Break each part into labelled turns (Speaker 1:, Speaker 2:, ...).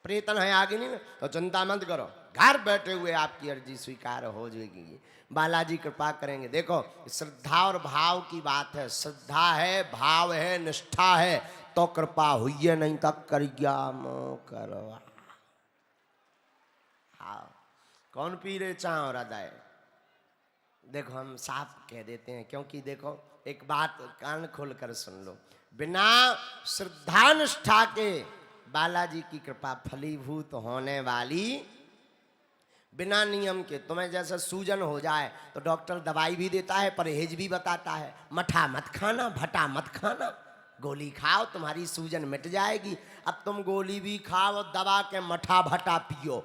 Speaker 1: प्रेतन है आगे नहीं, तो चिंता मत करो, घर बैठे हुए आपकी अर्जी स्वीकार हो जाएगी, बालाजी कृपा करेंगे। देखो श्रद्धा और भाव की बात है, श्रद्धा है, भाव है, निष्ठा है तो कृपा हुई, नहीं तो करिया मो करवा। हाँ, कौन पी रे चाह और हृदय। देखो हम साफ कह देते हैं, क्योंकि देखो एक बात कान खोल कर सुन लो, बिना श्रद्धा निष्ठा के बालाजी की कृपा फलीभूत होने वाली, बिना नियम के। तुम्हें जैसे सूजन हो जाए तो डॉक्टर दवाई भी देता है, परहेज भी बताता है, मठा मत खाना, भटा मत खाना, गोली खाओ तुम्हारी सूजन मिट जाएगी। अब तुम गोली भी खाओ, दवा के मठा भटा पियो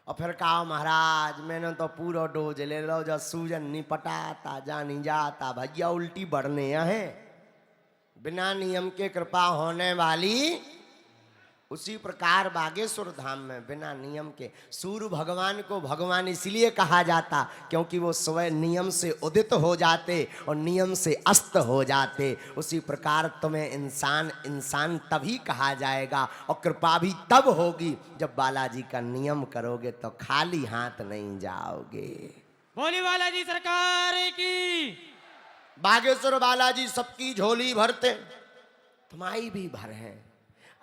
Speaker 1: और फिर कहो महाराज मैंने तो पूरा डोज ले लो, जो सूजन नहीं पटाता जा नहीं जाता, भैया उल्टी बढ़ने है। बिना नियम के कृपा होने वाली, उसी प्रकार बागेश्वर धाम में बिना नियम के सूर्य भगवान को भगवान इसलिए कहा जाता क्योंकि वो स्वयं नियम से उदित हो जाते और नियम से अस्त हो जाते। उसी प्रकार तुम्हें इंसान इंसान तभी कहा जाएगा और कृपा भी तब होगी जब बालाजी का नियम करोगे, तो खाली हाथ नहीं जाओगे।
Speaker 2: बोली बालाजी सरकार की।
Speaker 1: बागेश्वर बालाजी सबकी झोली भरते, तुम्हारी भी भर है।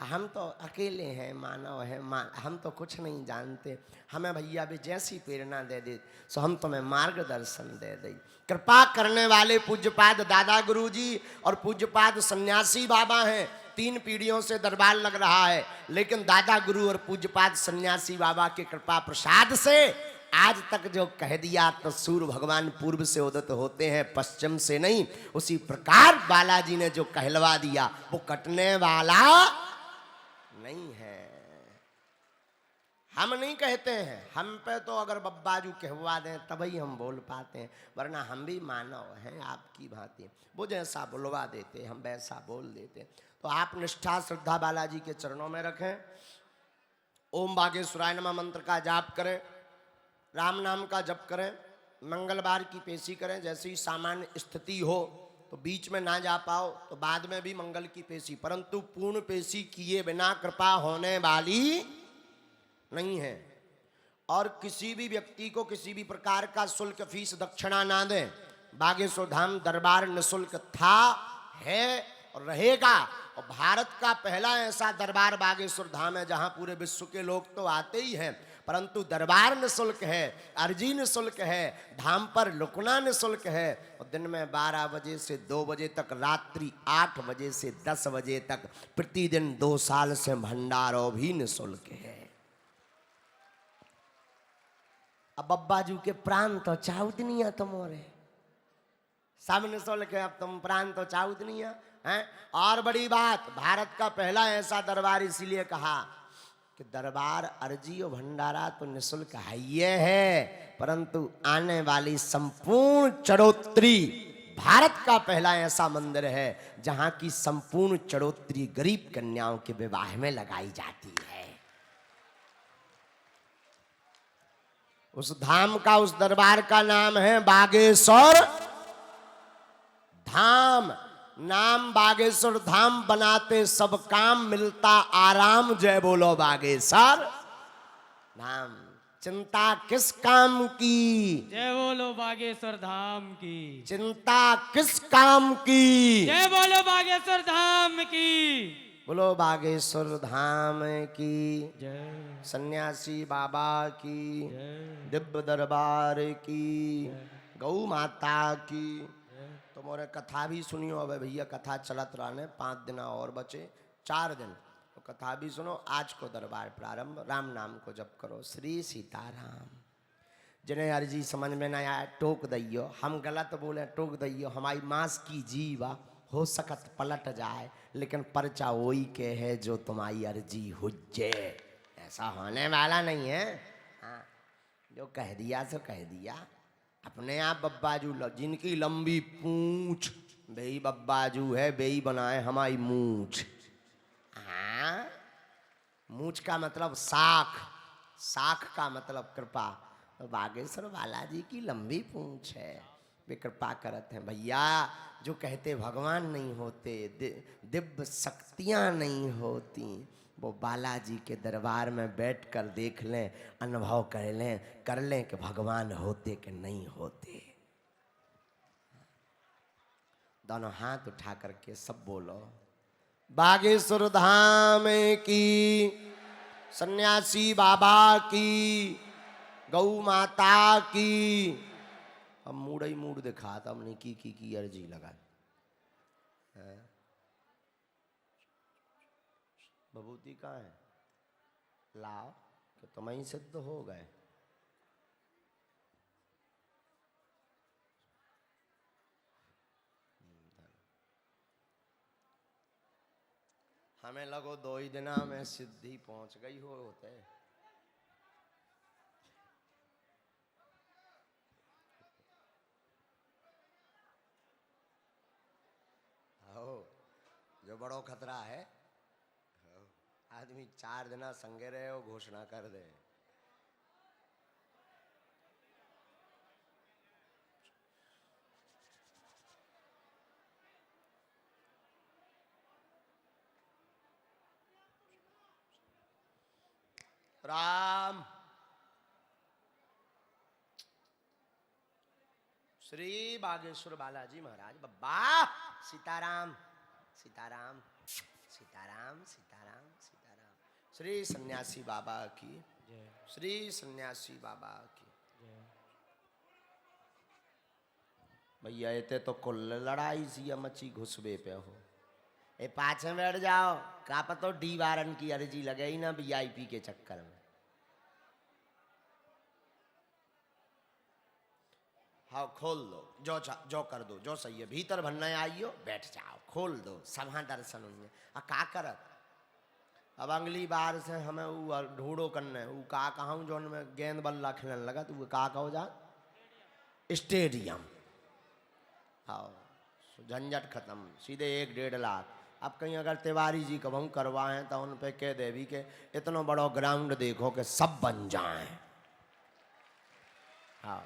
Speaker 1: हम तो अकेले हैं, मानव है, हम तो कुछ नहीं जानते, हमें भैया भी जैसी प्रेरणा दे दे सो हम तुम्हें मार्गदर्शन दे दें। कृपा करने वाले पूज्यपाद दादा गुरु जी और पूज्यपाद सन्यासी बाबा हैं। 3 पीढ़ियों से दरबार लग रहा है, लेकिन दादा गुरु और पूज्यपाद सन्यासी बाबा के कृपा प्रसाद से आज तक जो कह दिया तो सूर्य भगवान पूर्व से उदित होते हैं, पश्चिम से नहीं। उसी प्रकार बालाजी ने जो कहलवा दिया वो कटने वाला नहीं है। हम नहीं कहते हैं, हम पे तो अगर बब्बाजू कहवा दें तभी हम बोल पाते हैं, वरना हम भी मानव हैं आपकी भांति, वो जैसा बुलवा देते हम वैसा बोल देते। तो आप निष्ठा श्रद्धा बालाजी के चरणों में रखें, ओम बागेश्वराय नमः मंत्र का जाप करें, राम नाम का जप करें, मंगलवार की पेशी करें। जैसी सामान्य स्थिति हो तो बीच में ना जा पाओ तो बाद में भी मंगल की पेशी, परंतु पूर्ण पेशी किए बिना कृपा होने वाली नहीं है। और किसी भी व्यक्ति को किसी भी प्रकार का शुल्क फीस दक्षिणा ना दें। बागेश्वर धाम दरबार निःशुल्क था, है और रहेगा। और भारत का पहला ऐसा दरबार बागेश्वर धाम है जहां पूरे विश्व के लोग तो आते ही हैं, परंतु दरबार निःशुल्क है, अर्जी निःशुल्क है, धाम पर लुकना निःशुल्क है। और दिन में 12 बजे से 2 बजे तक, रात्रि 8 बजे से 10 बजे तक, प्रतिदिन 2 साल से भंडारों भी निःशुल्क है। अब बब्बाजू के प्राण तो चाउतनिया तुम्हारे सब निःशुल्क है, अब तुम प्राण तो चाउतनिया हैं। और बड़ी बात, भारत का पहला ऐसा दरबार इसीलिए कहा कि दरबार अर्जी और भंडारा तो निःशुल्क है, परंतु आने वाली संपूर्ण चढ़ोत्री भारत का पहला ऐसा मंदिर है जहां की संपूर्ण चढ़ोत्री गरीब कन्याओं के विवाह में लगाई जाती है। उस धाम का, उस दरबार का नाम है बागेश्वर धाम। नाम बागेश्वर धाम बनाते सब काम, मिलता आराम, जय बोलो बागेश्वर धाम। चिंता किस काम की,
Speaker 2: जय बोलो बागेश्वर धाम की।
Speaker 1: चिंता किस काम की,
Speaker 2: जय बोलो बागेश्वर धाम की।
Speaker 1: बोलो बागेश्वर धाम की
Speaker 2: जय।
Speaker 1: सन्यासी बाबा की
Speaker 2: जय।
Speaker 1: दिव्य दरबार की, गौ माता की। तो मोरे कथा भी सुनियो। अब भैया कथा चलत रहने, 5 दिन और बचे, 4 दिन तो कथा भी सुनो। आज को दरबार प्रारंभ, राम नाम को जप करो, श्री सीताराम। जिन्हें अर्जी समझ में ना आए टोक दइयो, हम गलत बोले टोक दइयो, हमारी मांस की जीवा हो सकत पलट जाए, लेकिन पर्चा वही के है जो तुम्हारी अर्जी हुज्जे। ऐसा होने वाला नहीं है। हाँ, जो कह दिया सो कह दिया। अपने आप बब्बाजू जिनकी लंबी पूंछ, बेई बब्बाजू है, बेई बनाए हमारी मूछ। हाँ, मूछ का मतलब साख, साख का मतलब कृपा। तो बागेश्वर बालाजी की लंबी पूंछ है, वे कृपा करते हैं। भैया जो कहते भगवान नहीं होते, दिव्य शक्तियां नहीं होती, वो बालाजी के दरबार में बैठ कर देख लें, अनुभव कर लें कि भगवान होते कि नहीं होते। दोनों हाथ उठा करके सब बोलो, बागेश्वर धाम की, सन्यासी बाबा की, गौ माता की। अब मूड ही मूड दिखा था हमने की अर्जी लगा। भभूति कहाँ है? लाओ कि तुम ही सिद्ध हो गए। हमें लगो 2 ही दिना में सिद्धि पहुंच गई होते। हो जो बड़ो खतरा है, आदमी 4 दिना संगे रहे हो घोषणा कर दे। राम श्री बागेश्वर बालाजी महाराज बाबा। सीताराम सीताराम सीताराम सीताराम सीताराम। श्री सन्यासी बाबा की
Speaker 2: जय
Speaker 1: श्री सन्यासी बाबा की।
Speaker 2: जय।
Speaker 1: भैया ये तो कुल लड़ाई सी मची घुसबे पे हो। ए पाछे बैठ जाओ, का पतो डी वारन की अर्जी लगे ही ना वीआईपी के चक्कर में। हाँ खोल दो, जो कर दो, जो सही है। भीतर भन्ने आइयो, बैठ जाओ, खोल दो, सभा दर्शन होंगे। आ का करत अब अगली बार से हमें वो ढूंढो करने वो का कहूँ जो में गेंद बल्ला खेलने लगा तो वो का कहो जा स्टेडियम। हाँ झंझट खत्म, सीधे 1-1.5 लाख। अब कहीं अगर तिवारी जी कबहू करवाएं तो उन पे कह देवी के इतना बड़ा ग्राउंड देखो कि सब बन जाए। हाँ